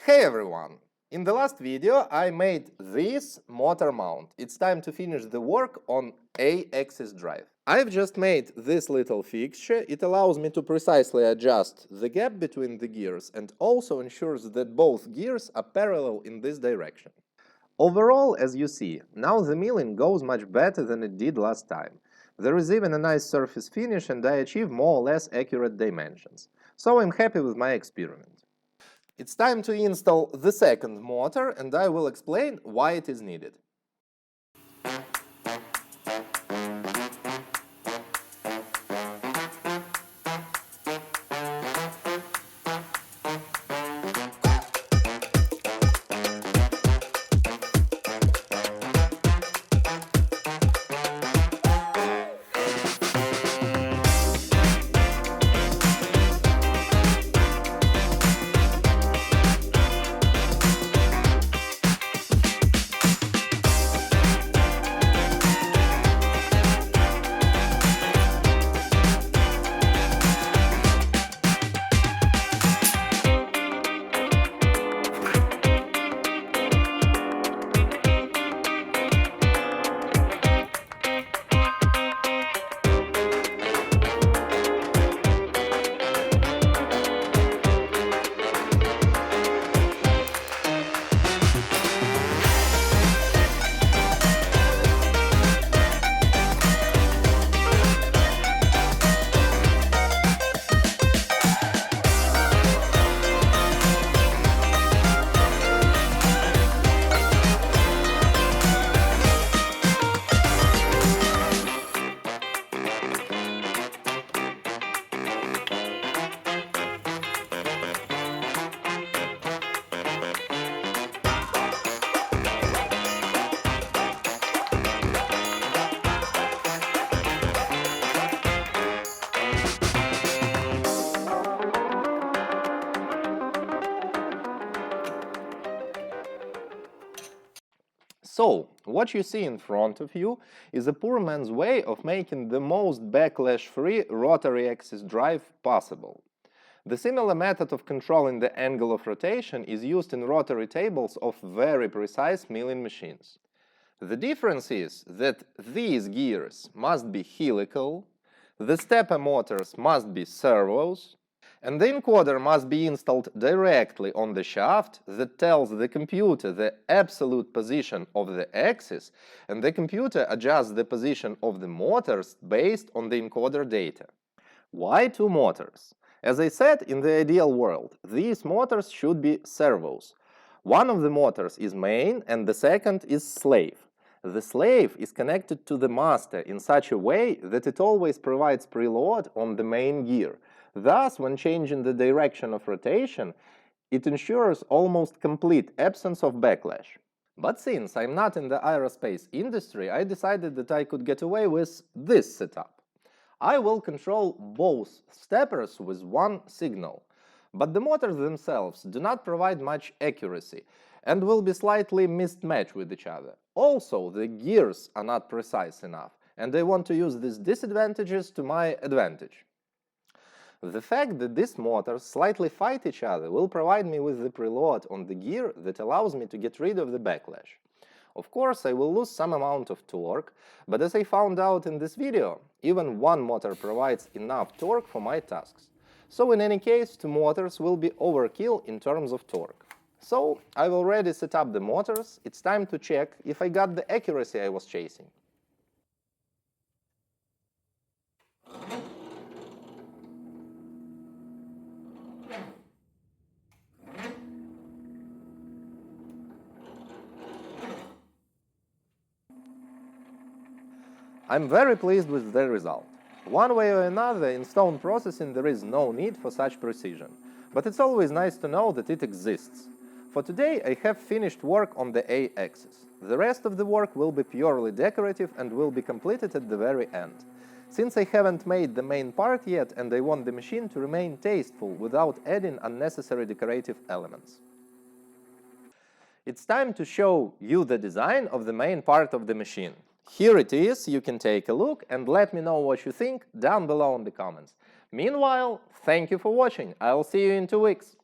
Hey everyone! In the last video I made this motor mount. It's time to finish the work on A-axis drive. I've just made this little fixture. It allows me to precisely adjust the gap between the gears and also ensures that both gears are parallel in this direction. Overall, as you see, now the milling goes much better than it did last time. There is even a nice surface finish and I achieve more or less accurate dimensions. So I'm happy with my experiment. It's time to install the second motor and I will explain why it is needed. So, what you see in front of you is a poor man's way of making the most backlash-free rotary axis drive possible. The similar method of controlling the angle of rotation is used in rotary tables of very precise milling machines. The difference is that these gears must be helical, the stepper motors must be servos, and the encoder must be installed directly on the shaft that tells the computer the absolute position of the axis, and the computer adjusts the position of the motors based on the encoder data. Why two motors? As I said, in the ideal world, these motors should be servos. One of the motors is main and the second is slave. The slave is connected to the master in such a way that it always provides preload on the main gear. Thus, when changing the direction of rotation, it ensures almost complete absence of backlash. But since I'm not in the aerospace industry, I decided that I could get away with this setup. I will control both steppers with one signal, but the motors themselves do not provide much accuracy and will be slightly mismatched with each other. Also, the gears are not precise enough, and I want to use these disadvantages to my advantage. The fact that these motors slightly fight each other will provide me with the preload on the gear that allows me to get rid of the backlash. Of course, I will lose some amount of torque, but as I found out in this video, even one motor provides enough torque for my tasks. So in any case, two motors will be overkill in terms of torque. So I've already set up the motors, it's time to check if I got the accuracy I was chasing. I'm very pleased with the result. One way or another, in stone processing there is no need for such precision, but it's always nice to know that it exists. For today I have finished work on the A-axis. The rest of the work will be purely decorative and will be completed at the very end. Since I haven't made the main part yet and I want the machine to remain tasteful without adding unnecessary decorative elements. It's time to show you the design of the main part of the machine. Here it is, you can take a look and let me know what you think down below in the comments. Meanwhile, thank you for watching, I'll see you in 2 weeks.